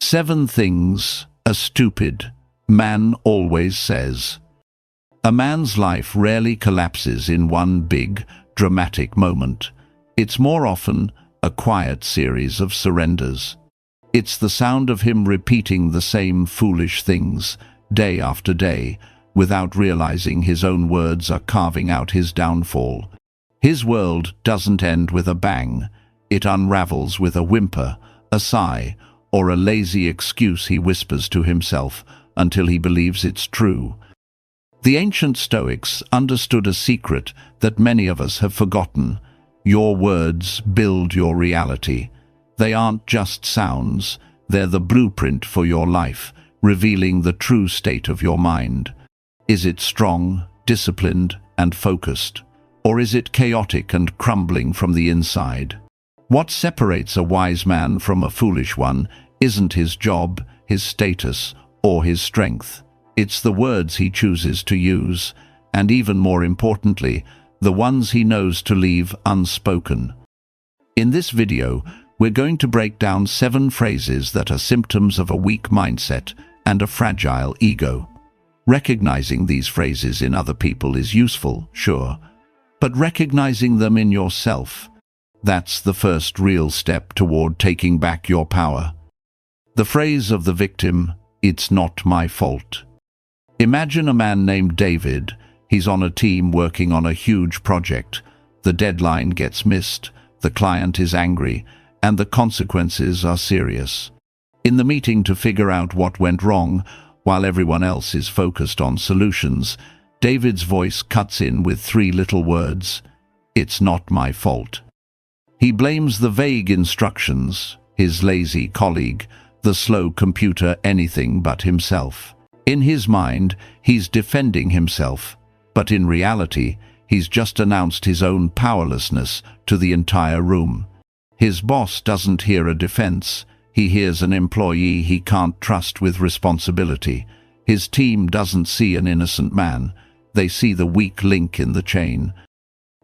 7 things a stupid man always says. A man's life rarely collapses in one big, dramatic moment. It's more often a quiet series of surrenders. It's the sound of him repeating the same foolish things, day after day, without realizing his own words are carving out his downfall. His world doesn't end with a bang. It unravels with a whimper, a sigh, or a lazy excuse he whispers to himself until he believes it's true. The ancient Stoics understood a secret that many of us have forgotten. Your words build your reality. They aren't just sounds, they're the blueprint for your life, revealing the true state of your mind. Is it strong, disciplined, and focused? Or is it chaotic and crumbling from the inside? What separates a wise man from a foolish one isn't his job, his status, or his strength. It's the words he chooses to use, and even more importantly, the ones he knows to leave unspoken. In this video, we're going to break down 7 phrases that are symptoms of a weak mindset and a fragile ego. Recognizing these phrases in other people is useful, sure, but recognizing them in yourself, that's the first real step toward taking back your power. The phrase of the victim, "It's not my fault." Imagine a man named David. He's on a team working on a huge project. The deadline gets missed, the client is angry, and the consequences are serious. In the meeting to figure out what went wrong, while everyone else is focused on solutions, David's voice cuts in with 3 little words, "It's not my fault." He blames the vague instructions, his lazy colleague, the slow computer, anything but himself. In his mind, he's defending himself, but in reality, he's just announced his own powerlessness to the entire room. His boss doesn't hear a defense. He hears an employee he can't trust with responsibility. His team doesn't see an innocent man. They see the weak link in the chain.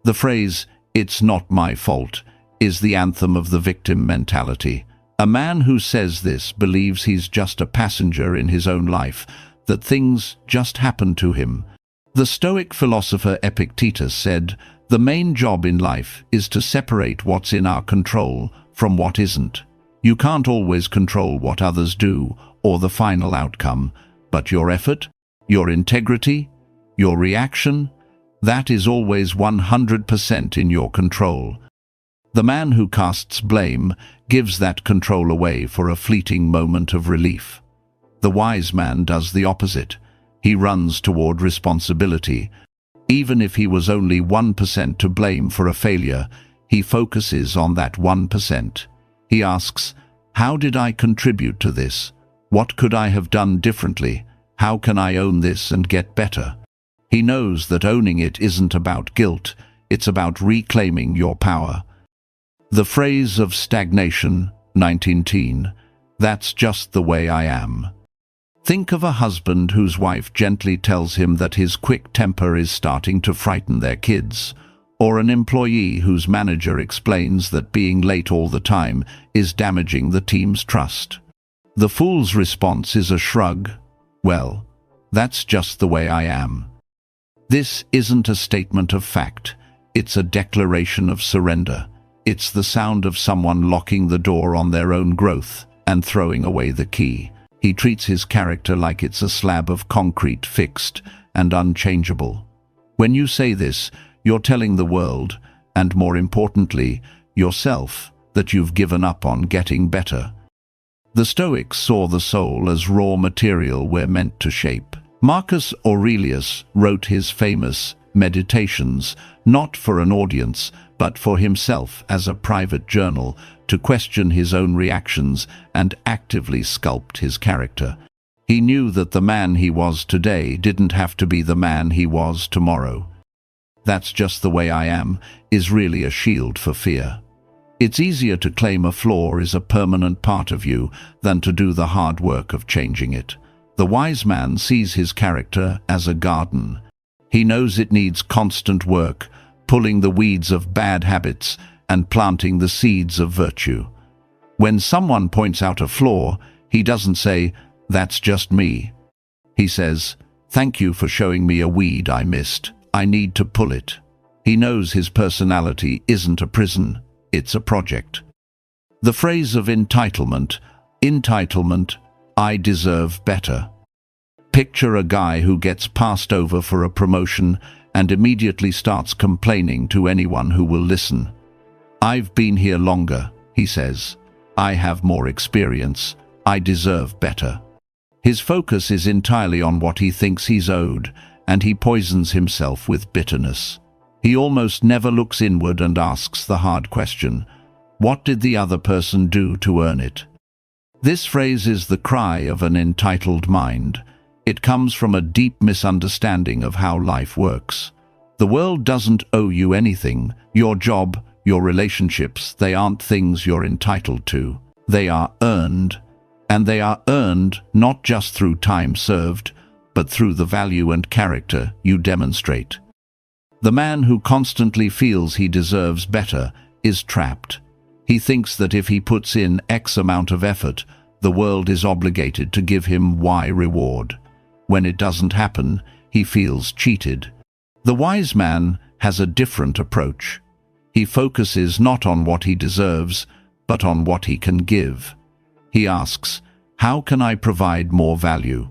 The phrase, "It's not my fault," is the anthem of the victim mentality. A man who says this believes he's just a passenger in his own life, that things just happen to him. The Stoic philosopher Epictetus said, "The main job in life is to separate what's in our control from what isn't." You can't always control what others do or the final outcome, but your effort, your integrity, your reaction, that is always 100% in your control. The man who casts blame gives that control away for a fleeting moment of relief. The wise man does the opposite. He runs toward responsibility. Even if he was only 1% to blame for a failure, he focuses on that 1%. He asks, "How did I contribute to this? What could I have done differently? How can I own this and get better?" He knows that owning it isn't about guilt, it's about reclaiming your power. The phrase of stagnation, 1910, "That's just the way I am." Think of a husband whose wife gently tells him that his quick temper is starting to frighten their kids, or an employee whose manager explains that being late all the time is damaging the team's trust. The fool's response is a shrug. "Well, that's just the way I am." This isn't a statement of fact. It's a declaration of surrender. It's the sound of someone locking the door on their own growth and throwing away the key. He treats his character like it's a slab of concrete, fixed and unchangeable. When you say this, you're telling the world, and more importantly, yourself, that you've given up on getting better. The Stoics saw the soul as raw material we're meant to shape. Marcus Aurelius wrote his famous Meditations, not for an audience, but for himself as a private journal, to question his own reactions and actively sculpt his character. He knew that the man he was today didn't have to be the man he was tomorrow. "That's just the way I am" is really a shield for fear. It's easier to claim a flaw is a permanent part of you than to do the hard work of changing it. The wise man sees his character as a garden. He knows it needs constant work, pulling the weeds of bad habits and planting the seeds of virtue. When someone points out a flaw, He doesn't say, "That's just me." He says, "Thank you for showing me a weed I missed. I need to pull it." He knows his personality isn't a prison, it's a project. The phrase of entitlement, "I deserve better." Picture a guy who gets passed over for a promotion and immediately starts complaining to anyone who will listen. "I've been here longer," he says. "I have more experience. I deserve better." His focus is entirely on what he thinks he's owed, and he poisons himself with bitterness. He almost never looks inward and asks the hard question, what did the other person do to earn it? This phrase is the cry of an entitled mind. It comes from a deep misunderstanding of how life works. The world doesn't owe you anything. Your job, your relationships, they aren't things you're entitled to. They are earned. And they are earned not just through time served, but through the value and character you demonstrate. The man who constantly feels he deserves better is trapped. He thinks that if he puts in X amount of effort, the world is obligated to give him Y reward. When it doesn't happen, he feels cheated. The wise man has a different approach. He focuses not on what he deserves, but on what he can give. He asks, how can I provide more value?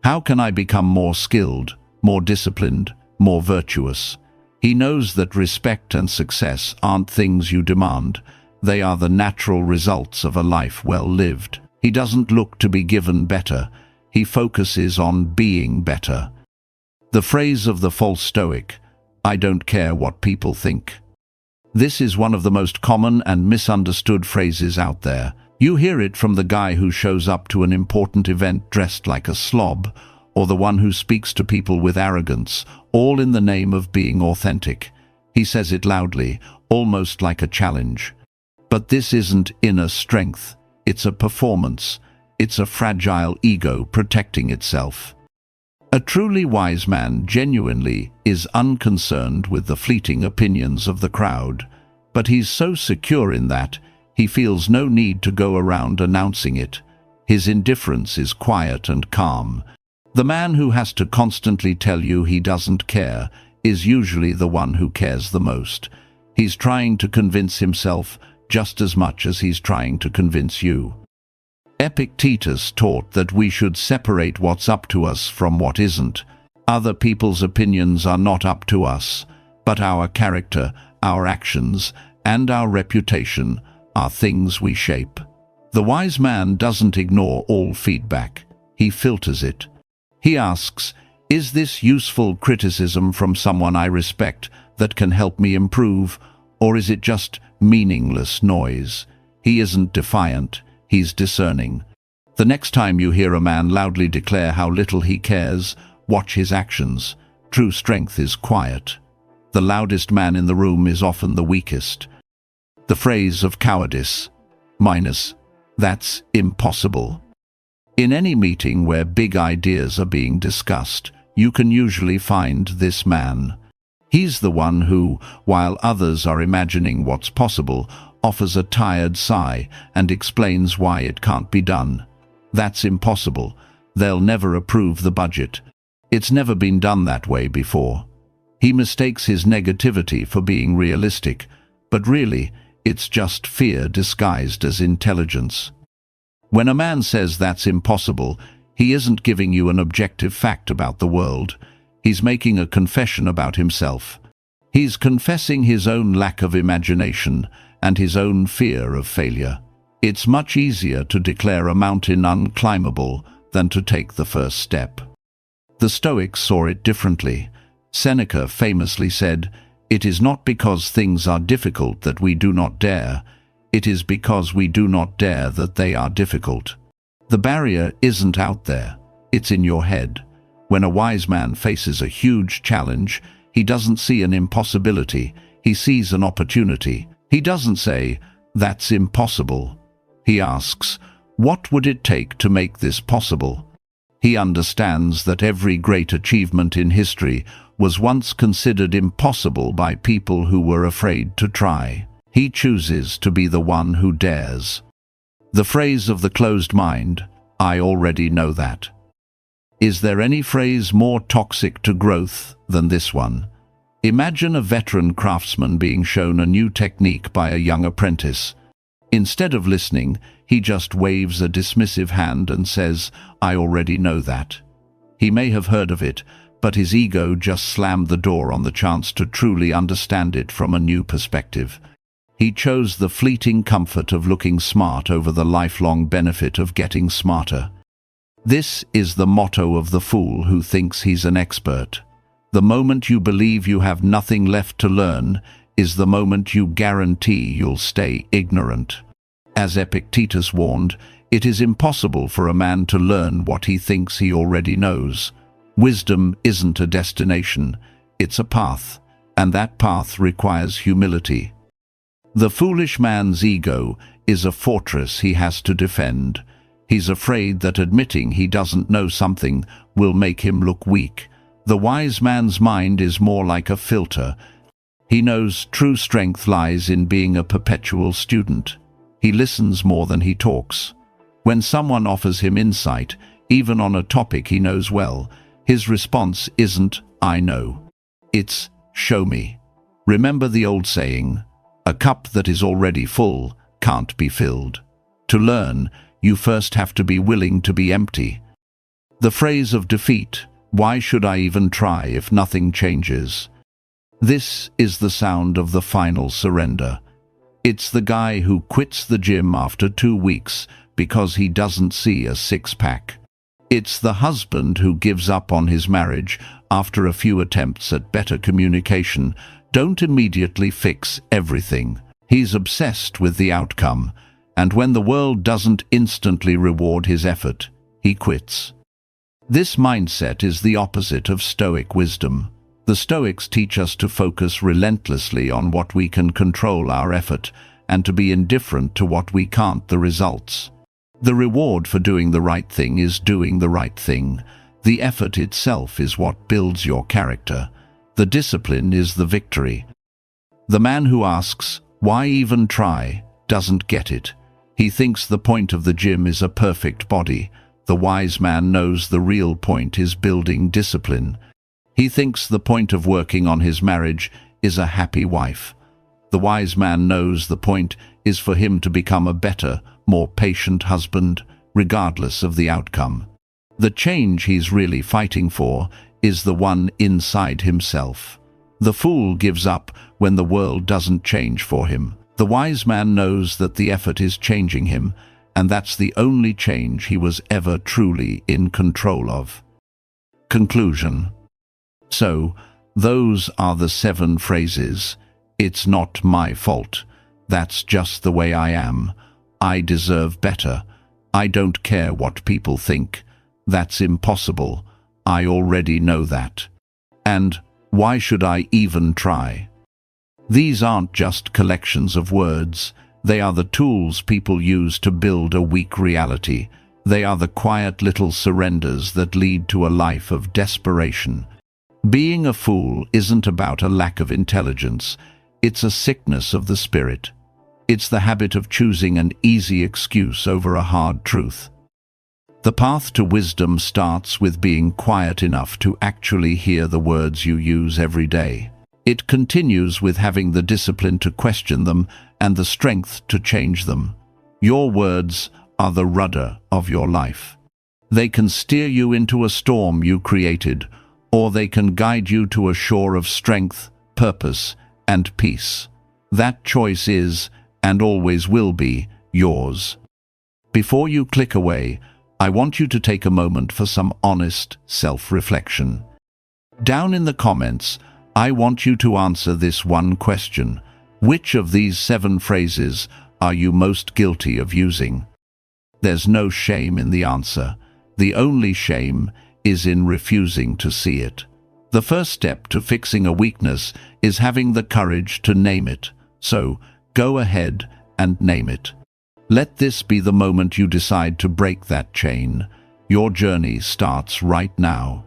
How can I become more skilled, more disciplined, more virtuous? He knows that respect and success aren't things you demand. They are the natural results of a life well lived. He doesn't look to be given better. He focuses on being better. The phrase of the false Stoic, "I don't care what people think." This is one of the most common and misunderstood phrases out there. You hear it from the guy who shows up to an important event dressed like a slob, or the one who speaks to people with arrogance, all in the name of being authentic. He says it loudly, almost like a challenge. But this isn't inner strength. It's a performance. It's a fragile ego protecting itself. A truly wise man genuinely is unconcerned with the fleeting opinions of the crowd, but he's so secure in that he feels no need to go around announcing it. His indifference is quiet and calm. The man who has to constantly tell you he doesn't care is usually the one who cares the most. He's trying to convince himself just as much as he's trying to convince you. Epictetus taught that we should separate what's up to us from what isn't. Other people's opinions are not up to us, but our character, our actions, and our reputation are things we shape. The wise man doesn't ignore all feedback. He filters it. He asks, is this useful criticism from someone I respect that can help me improve, or is it just meaningless noise? He isn't defiant, he's discerning. The next time you hear a man loudly declare how little he cares, watch his actions. True strength is quiet. The loudest man in the room is often the weakest. The phrase of cowardice, "that's impossible." In any meeting where big ideas are being discussed, you can usually find this man. He's the one who, while others are imagining what's possible, offers a tired sigh and explains why it can't be done. That's impossible. They'll never approve the budget. It's never been done that way before. He mistakes his negativity for being realistic, but really, it's just fear disguised as intelligence. When a man says that's impossible, he isn't giving you an objective fact about the world. He's making a confession about himself. He's confessing his own lack of imagination and his own fear of failure. It's much easier to declare a mountain unclimbable than to take the first step. The Stoics saw it differently. Seneca famously said, "It is not because things are difficult that we do not dare. It is because we do not dare that they are difficult." The barrier isn't out there. It's in your head. When a wise man faces a huge challenge, he doesn't see an impossibility. He sees an opportunity. He doesn't say, "That's impossible." He asks, "What would it take to make this possible?" He understands that every great achievement in history was once considered impossible by people who were afraid to try. He chooses to be the one who dares. The phrase of the closed mind, I already know that. Is there any phrase more toxic to growth than this one? Imagine a veteran craftsman being shown a new technique by a young apprentice. Instead of listening, he just waves a dismissive hand and says, I already know that. He may have heard of it, but his ego just slammed the door on the chance to truly understand it from a new perspective. He chose the fleeting comfort of looking smart over the lifelong benefit of getting smarter. This is the motto of the fool who thinks he's an expert. The moment you believe you have nothing left to learn is the moment you guarantee you'll stay ignorant. As Epictetus warned, it is impossible for a man to learn what he thinks he already knows. Wisdom isn't a destination, it's a path, and that path requires humility. The foolish man's ego is a fortress he has to defend. He's afraid that admitting he doesn't know something will make him look weak. The wise man's mind is more like a filter. He knows true strength lies in being a perpetual student. He listens more than he talks. When someone offers him insight, even on a topic he knows well, his response isn't, I know. It's, show me. Remember the old saying, a cup that is already full can't be filled. To learn, you first have to be willing to be empty. The phrase of defeat, why should I even try if nothing changes? This is the sound of the final surrender. It's the guy who quits the gym after 2 weeks because he doesn't see a six-pack. It's the husband who gives up on his marriage after a few attempts at better communication. Don't immediately fix everything. He's obsessed with the outcome, and when the world doesn't instantly reward his effort, he quits. This mindset is the opposite of Stoic wisdom. The Stoics teach us to focus relentlessly on what we can control our effort, and to be indifferent to what we can't, the results. The reward for doing the right thing is doing the right thing. The effort itself is what builds your character. The discipline is the victory. The man who asks, why even try, doesn't get it. He thinks the point of the gym is a perfect body. The wise man knows the real point is building discipline. He thinks the point of working on his marriage is a happy wife. The wise man knows the point is for him to become a better, more patient husband, regardless of the outcome. The change he's really fighting for is the one inside himself. The fool gives up when the world doesn't change for him. The wise man knows that the effort is changing him, and that's the only change he was ever truly in control of. Conclusion. So, those are the 7 phrases. It's not my fault. That's just the way I am. I deserve better. I don't care what people think. That's impossible. I already know that. And why should I even try? These aren't just collections of words. They are the tools people use to build a weak reality. They are the quiet little surrenders that lead to a life of desperation. Being a fool isn't about a lack of intelligence. It's a sickness of the spirit. It's the habit of choosing an easy excuse over a hard truth. The path to wisdom starts with being quiet enough to actually hear the words you use every day. It continues with having the discipline to question them and the strength to change them. Your words are the rudder of your life. They can steer you into a storm you created, or they can guide you to a shore of strength, purpose, and peace. That choice is, and always will be, yours. Before you click away, I want you to take a moment for some honest self-reflection. Down in the comments, I want you to answer this one question. Which of these 7 phrases are you most guilty of using? There's no shame in the answer. The only shame is in refusing to see it. The first step to fixing a weakness is having the courage to name it. So, go ahead and name it. Let this be the moment you decide to break that chain. Your journey starts right now.